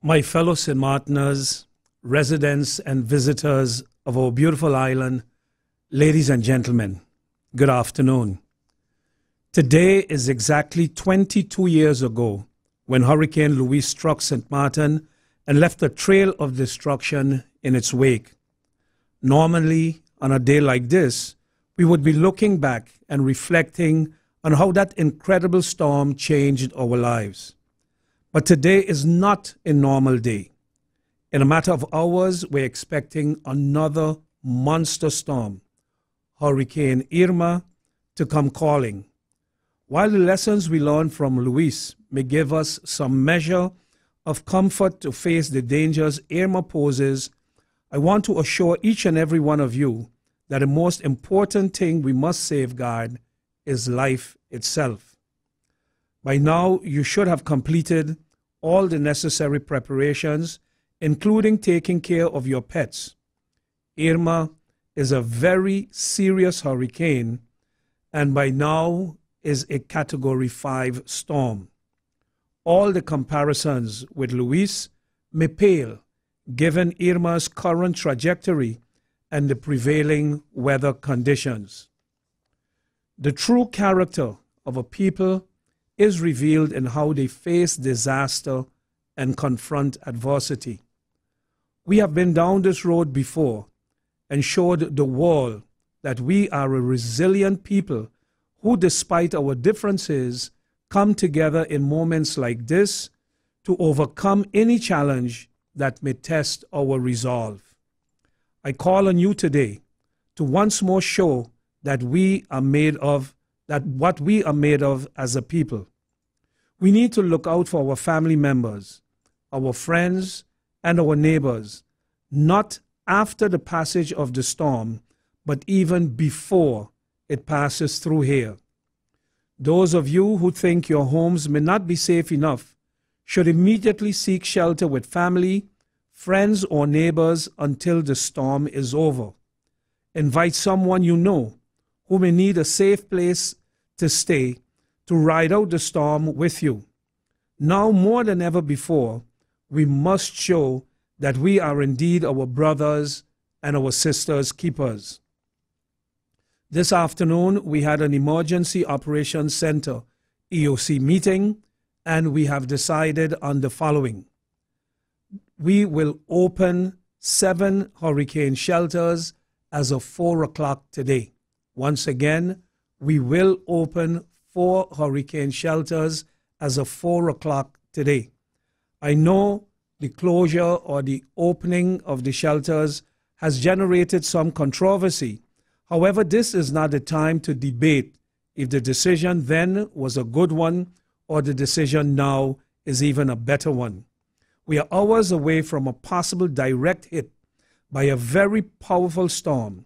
My fellow St. Martiners, residents and visitors of our beautiful island, ladies and gentlemen, good afternoon. Today is exactly 22 years ago when Hurricane Louise struck St. Martin and left a trail of destruction in its wake. Normally, on a day like this, we would be looking back and reflecting on how that incredible storm changed our lives. But today is not a normal day. In a matter of hours, we're expecting another monster storm, Hurricane Irma, to come calling. While the lessons we learned from Louise may give us some measure of comfort to face the dangers Irma poses, I want to assure each and every one of you that the most important thing we must safeguard is life itself. By now, you should have completed all the necessary preparations, including taking care of your pets. Irma is a very serious hurricane and by now is a Category 5 storm. All the comparisons with Louise may pale given Irma's current trajectory and the prevailing weather conditions. The true character of a people is revealed in how they face disaster and confront adversity. We have been down this road before and showed the world that we are a resilient people who, despite our differences, come together in moments like this to overcome any challenge that may test our resolve. I call on you today to once more show that what we are made of as a people. We need to look out for our family members, our friends, and our neighbors, not after the passage of the storm, but even before it passes through here. Those of you who think your homes may not be safe enough should immediately seek shelter with family, friends, or neighbors until the storm is over. Invite someone you know who may need a safe place to stay to ride out the storm with you. Now more than ever before, we must show that we are indeed our brothers and our sisters' keepers. This afternoon, we had an Emergency Operations Center EOC meeting, and we have decided on the following. We will open 7 hurricane shelters as of 4 o'clock today. Once again, we will open 4 hurricane shelters as of 4 o'clock today. I know the closure or the opening of the shelters has generated some controversy. However, this is not the time to debate if the decision then was a good one or the decision now is even a better one. We are hours away from a possible direct hit by a very powerful storm.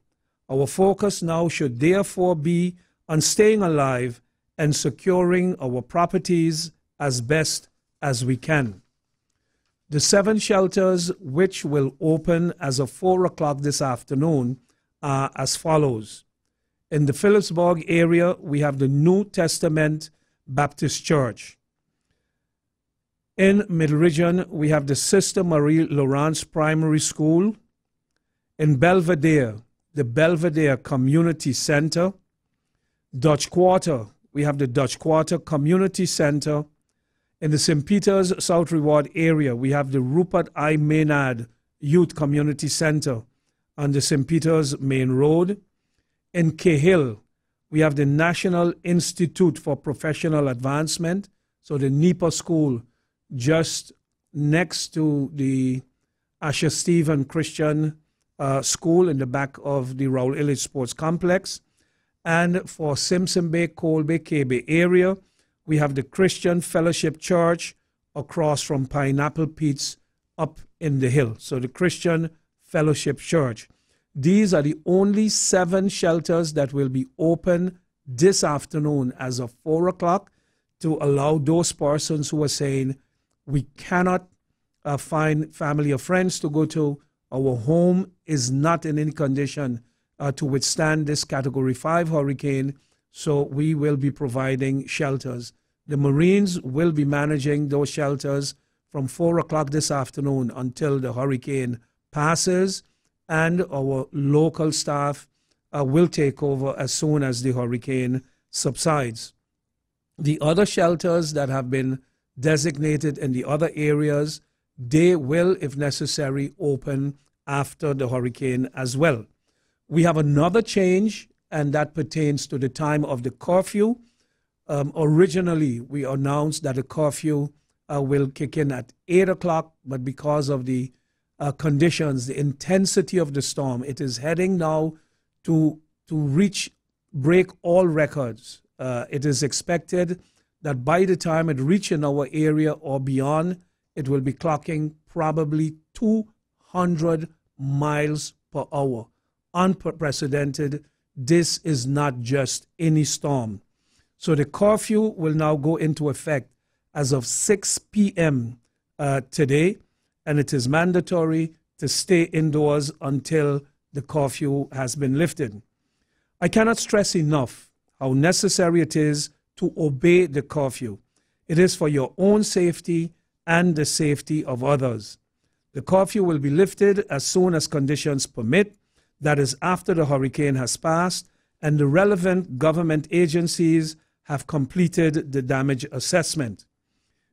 Our focus now should therefore be on staying alive and securing our properties as best as we can. The 7 shelters which will open as of 4 o'clock this afternoon are as follows. In the Phillipsburg area, we have the New Testament Baptist Church. In Middle Region, we have the Sister Marie Lawrence Primary School. In Belvedere, the Belvedere Community Center. Dutch Quarter, we have the Dutch Quarter Community Center. In the St. Peter's South Reward area, we have the Rupert I. Maynard Youth Community Center on the St. Peter's Main Road. In Cahill, we have the National Institute for Professional Advancement, so the NEPA school, just next to the Asher Stephen Christian School in the back of the Raoul Illich Sports Complex. And for Simpson Bay, Colby, K-Bay area, we have the Christian Fellowship Church across from Pineapple Pete's up in the hill. So the Christian Fellowship Church. These are the only 7 shelters that will be open this afternoon as of 4 o'clock to allow those persons who are saying we cannot find family or friends to go to. Our home is not in any condition to withstand this Category 5 hurricane, so we will be providing shelters. The Marines will be managing those shelters from 4 o'clock this afternoon until the hurricane passes, and our local staff will take over as soon as the hurricane subsides. The other shelters that have been designated in the other areas, they will, if necessary, open after the hurricane as well. We have another change, and that pertains to the time of the curfew. Originally, we announced that the curfew will kick in at 8 o'clock, but because of the conditions, the intensity of the storm, it is heading now to break all records. It is expected that by the time it reaches our area or beyond, it will be clocking probably 200 miles per hour. Unprecedented. This is not just any storm. So the curfew will now go into effect as of 6 p.m. Today, and it is mandatory to stay indoors until the curfew has been lifted. I cannot stress enough how necessary it is to obey the curfew. It is for your own safety and the safety of others. The curfew will be lifted as soon as conditions permit, that is after the hurricane has passed and the relevant government agencies have completed the damage assessment.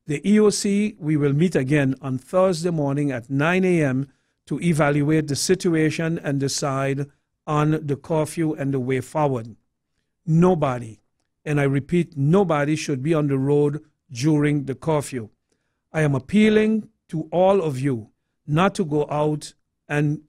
The EOC, we will meet again on Thursday morning at 9 a.m. to evaluate the situation and decide on the curfew and the way forward. Nobody, and I repeat, nobody should be on the road during the curfew. I am appealing to all of you not to go out and,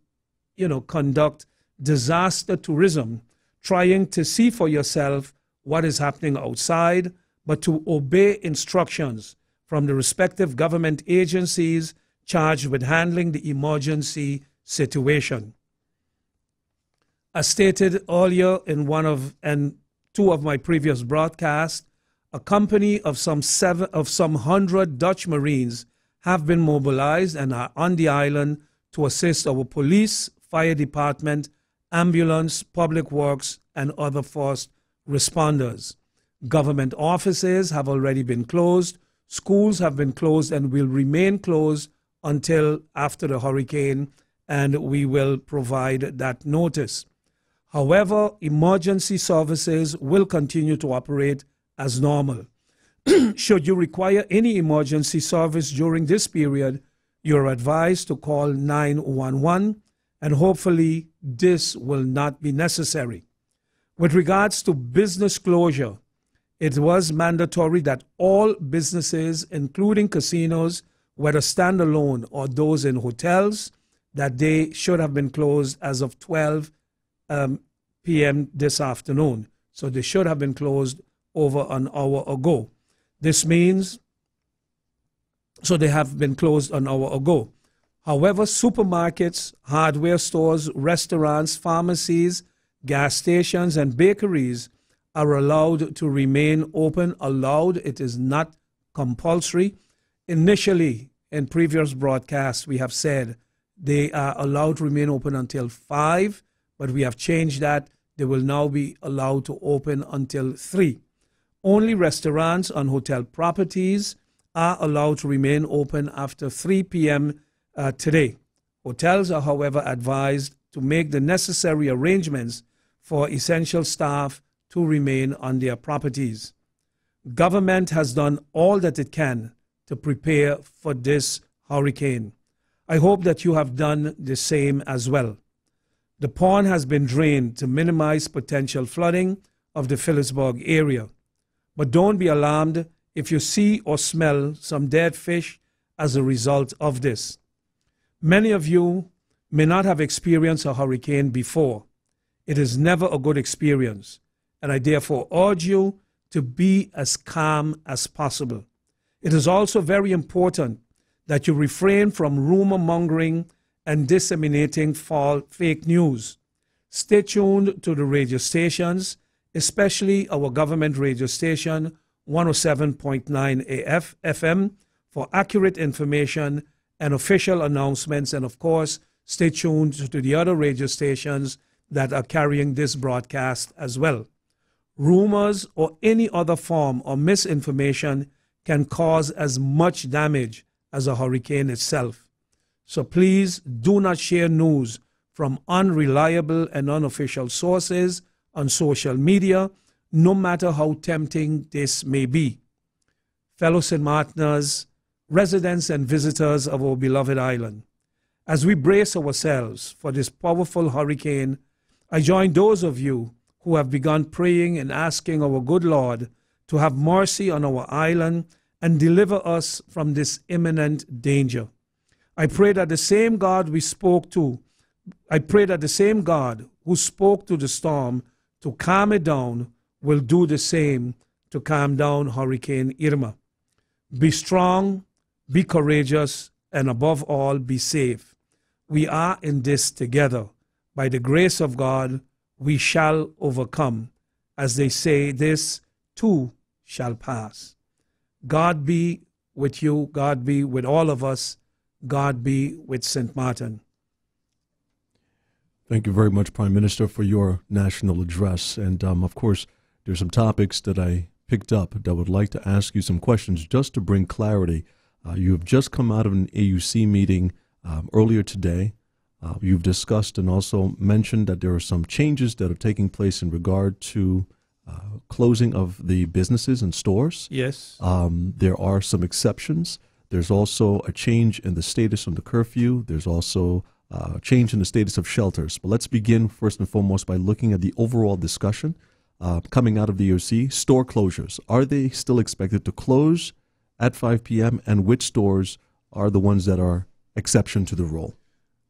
conduct disaster tourism, trying to see for yourself what is happening outside, but to obey instructions from the respective government agencies charged with handling the emergency situation. As stated earlier in two of my previous broadcasts, a company of some 100 Dutch Marines have been mobilized and are on the island to assist our police, fire department, ambulance, public works, and other first responders. Government offices have already been closed. Schools have been closed and will remain closed until after the hurricane, and we will provide that notice. However, emergency services will continue to operate as normal. Should you require any emergency service during this period, you're advised to call 911, and hopefully this will not be necessary. With regards to business closure, it was mandatory that all businesses, including casinos, whether standalone or those in hotels, that they should have been closed as of 12 p.m. this afternoon. So they should have been closed over an hour ago. This means, so they have been closed an hour ago. However, supermarkets, hardware stores, restaurants, pharmacies, gas stations, and bakeries are allowed to remain open. Allowed, it is not compulsory. Initially, in previous broadcasts, we have said they are allowed to remain open until 5, but we have changed that. They will now be allowed to open until 3. Only restaurants on hotel properties are allowed to remain open after 3 p.m. Today. Hotels are, however, advised to make the necessary arrangements for essential staff to remain on their properties. Government has done all that it can to prepare for this hurricane. I hope that you have done the same as well. The pond has been drained to minimize potential flooding of the Phillipsburg area. But don't be alarmed if you see or smell some dead fish as a result of this. Many of you may not have experienced a hurricane before. It is never a good experience, and I therefore urge you to be as calm as possible. It is also very important that you refrain from rumor mongering and disseminating fake news. Stay tuned to the radio stations, especially our government radio station 107.9 FM, for accurate information and official announcements. And of course, stay tuned to the other radio stations that are carrying this broadcast as well. Rumors or any other form of misinformation can cause as much damage as a hurricane itself. So please do not share news from unreliable and unofficial sources on social media, no matter how tempting this may be. Fellow St. Martiners, residents and visitors of our beloved island, as we brace ourselves for this powerful hurricane, I join those of you who have begun praying and asking our good Lord to have mercy on our island and deliver us from this imminent danger. I pray that the same God who spoke to the storm to calm it down will do the same to calm down Hurricane Irma. Be strong, be courageous, and above all, be safe. We are in this together. By the grace of God, we shall overcome. As they say, this too shall pass. God be with you. God be with all of us. God be with St. Martin. Thank you very much, Prime Minister, for your national address. And, of course, there's some topics that I picked up that I would like to ask you some questions just to bring clarity. You have just come out of an AUC meeting earlier today. You've discussed and also mentioned that there are some changes that are taking place in regard to closing of the businesses and stores. Yes. There are some exceptions. There's also a change in the status of the curfew. There's also a change in the status of shelters. But let's begin first and foremost by looking at the overall discussion coming out of the AUC. Store closures. Are they still expected to close at 5 p.m. and which stores are the ones that are exception to the rule?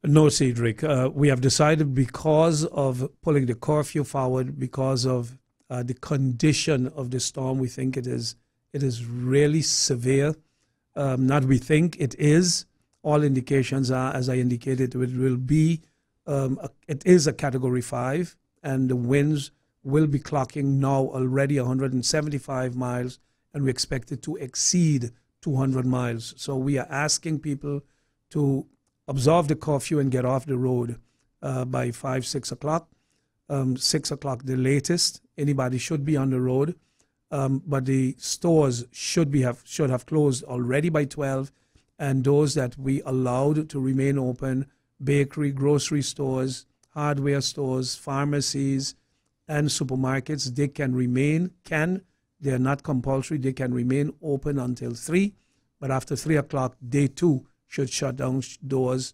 No, Cedric. We have decided because of pulling the curfew forward, because of the condition of the storm, we think it is really severe. Not we think, it is. All indications are, as I indicated, it will be, it is a Category 5, and the winds will be clocking now already 175 miles, and we expect it to exceed 200 miles. So we are asking people to observe the curfew and get off the road by 5, 6 o'clock. 6 o'clock the latest. Anybody should be on the road. But the stores should have closed already by 12. And those that we allowed to remain open, bakery, grocery stores, hardware stores, pharmacies, and supermarkets, they can remain, they're not compulsory, they can remain open until 3. But after 3 o'clock, they too should shut down doors,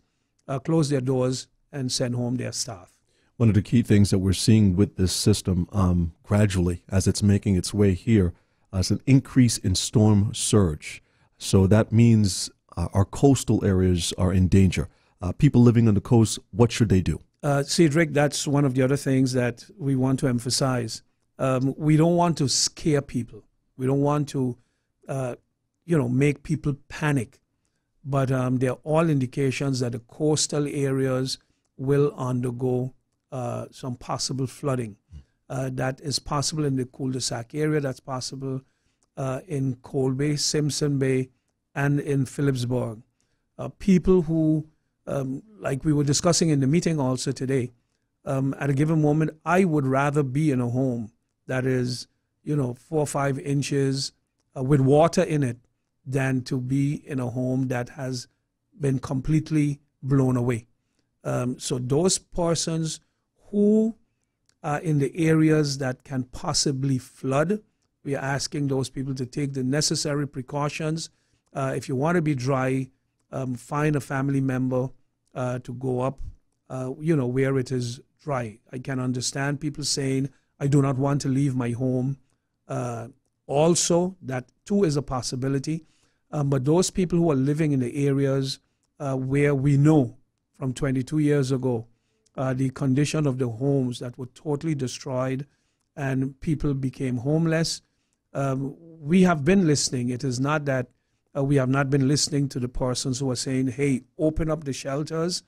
close their doors, and send home their staff. One of the key things that we're seeing with this system gradually as it's making its way here is an increase in storm surge. So that means our coastal areas are in danger. People living on the coast, what should they do? Cedric, that's one of the other things that we want to emphasize. We don't want to scare people. We don't want to, make people panic. But there are all indications that the coastal areas will undergo some possible flooding. That is possible in the cul-de-sac area. That's possible in Cold Bay, Simpson Bay, and in Phillipsburg. People who, like we were discussing in the meeting also today, at a given moment, I would rather be in a home that is, 4 or 5 inches with water in it than to be in a home that has been completely blown away. So those persons who are in the areas that can possibly flood, we are asking those people to take the necessary precautions. If you want to be dry, find a family member to go up, where it is dry. I can understand people saying, I do not want to leave my home. Also, that too is a possibility. But those people who are living in the areas where we know from 22 years ago, the condition of the homes that were totally destroyed and people became homeless, we have been listening. It is not that we have not been listening to the persons who are saying, hey, open up the shelters.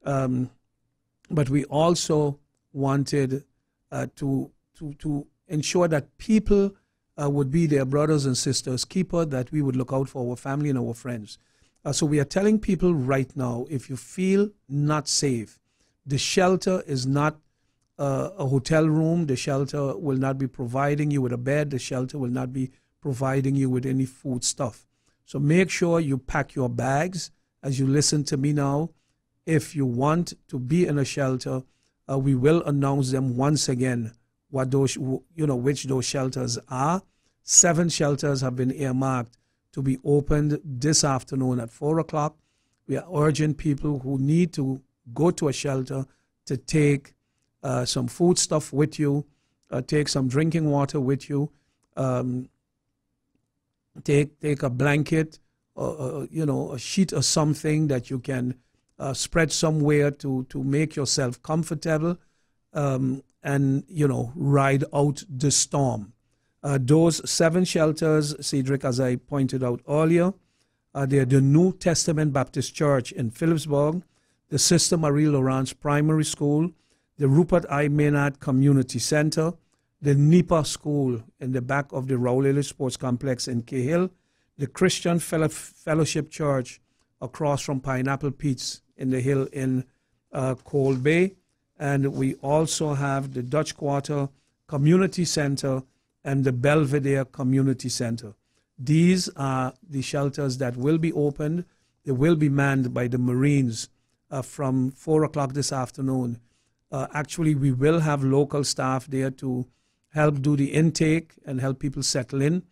But we also wanted to ensure that people would be their brothers and sisters keeper, that we would look out for our family and our friends. So we are telling people right now, if you feel not safe, the shelter is not a hotel room. The shelter will not be providing you with a bed. The shelter will not be providing you with any food stuff. So make sure you pack your bags as you listen to me now. If you want to be in a shelter, we will announce them once again, what those, which those shelters are. 7 shelters have been earmarked to be opened this afternoon at 4 o'clock. We are urging people who need to go to a shelter to take some food stuff with you, take some drinking water with you, take a blanket, a sheet or something that you can spread somewhere to make yourself comfortable, and ride out the storm. Those 7 shelters, Cedric, as I pointed out earlier, they're the New Testament Baptist Church in Phillipsburg, the Sister Marie Laurence Primary School, the Rupert I. Maynard Community Center, the NEPA School in the back of the Rowley Sports Complex in Cahill, the Christian Fellowship Church across from Pineapple Pete's in the hill in Cold Bay, and we also have the Dutch Quarter Community Center and the Belvedere Community Center. These are the shelters that will be opened. They will be manned by the Marines from 4 o'clock this afternoon. Actually, we will have local staff there to help do the intake and help people settle in,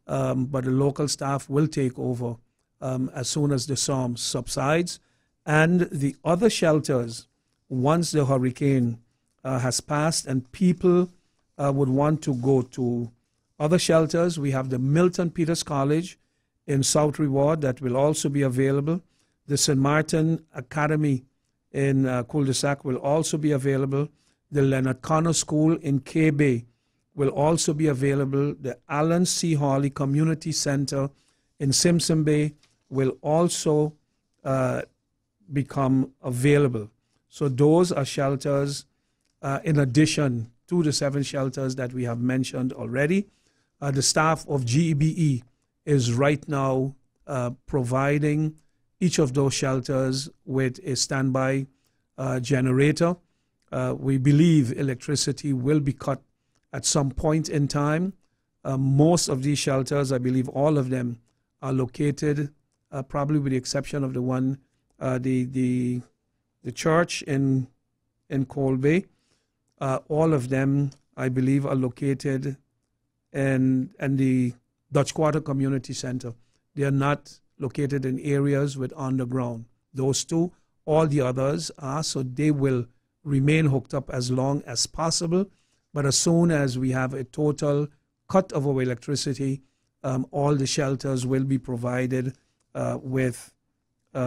but the local staff will take over as soon as the storm subsides. And the other shelters, once the hurricane has passed and people would want to go to other shelters, we have the Milton Peters College in South Reward that will also be available. The St. Martin Academy in Cul-de-Sac will also be available. The Leonard Connor School in K-Bay will also be available. The Allen C. Hawley Community Center in Simpson Bay will also become available. So those are shelters in addition to the 7 shelters that we have mentioned already. The staff of GEBE is right now providing each of those shelters with a standby generator. We believe electricity will be cut at some point in time. Most of these shelters, I believe all of them, are located, probably with the exception of the one, the church in Cold Bay. All of them, I believe, are located in the Dutch Quarter Community Center. They are not located in areas with underground. Those 2, all the others are, so they will remain hooked up as long as possible. But as soon as we have a total cut of our electricity, all the shelters will be provided with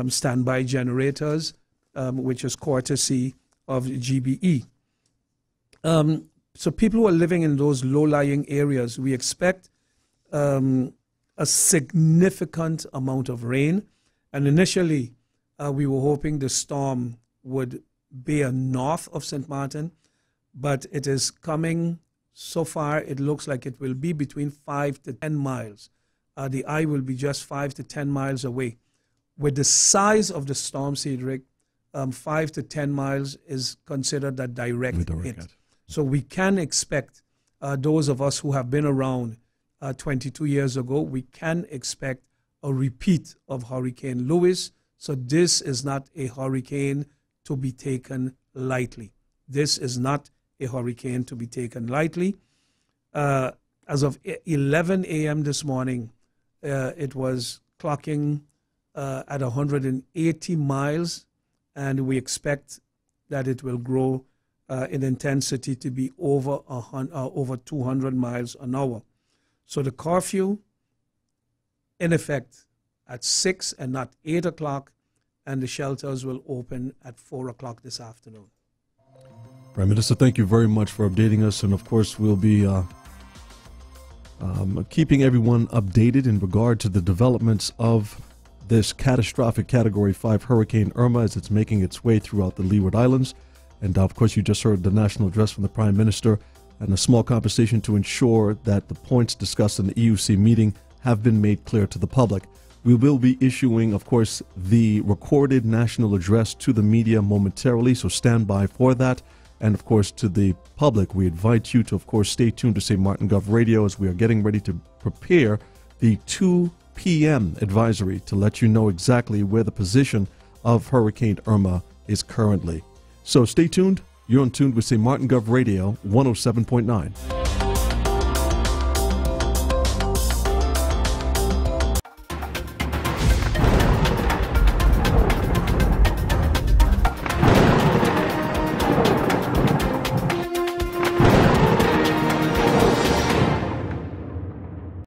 standby generators, which is courtesy of GBE. So people who are living in those low-lying areas, we expect a significant amount of rain. And initially, we were hoping the storm would bear north of St. Martin, but it is coming. So far, it looks like it will be between 5 to 10 miles. The eye will be just 5 to 10 miles away. With the size of the storm, Cedric, 5 to 10 miles is considered a direct hit. So we can expect, those of us who have been around 22 years ago, we can expect a repeat of Hurricane Louis. So this is not a hurricane to be taken lightly. This is not a hurricane to be taken lightly. As of 11 a.m. this morning, it was clocking at 180 miles, and we expect that it will grow in intensity to be over 200 miles an hour. So the curfew, in effect, at 6 and not 8 o'clock, and the shelters will open at 4 o'clock this afternoon. Prime Minister, thank you very much for updating us, and of course we'll be keeping everyone updated in regard to the developments of this catastrophic Category 5 Hurricane Irma as it's making its way throughout the Leeward Islands. And of course, you just heard the national address from the Prime Minister and a small conversation to ensure that the points discussed in the EUC meeting have been made clear to the public. We will be issuing, of course, the recorded national address to the media momentarily, so stand by for that. And of course, to the public, we invite you to, of course, stay tuned to St. Martin Gov Radio as we are getting ready to prepare the 2 p.m. advisory to let you know exactly where the position of Hurricane Irma is currently. So stay tuned. You're on tuned with St. Martin Gov Radio 107.9.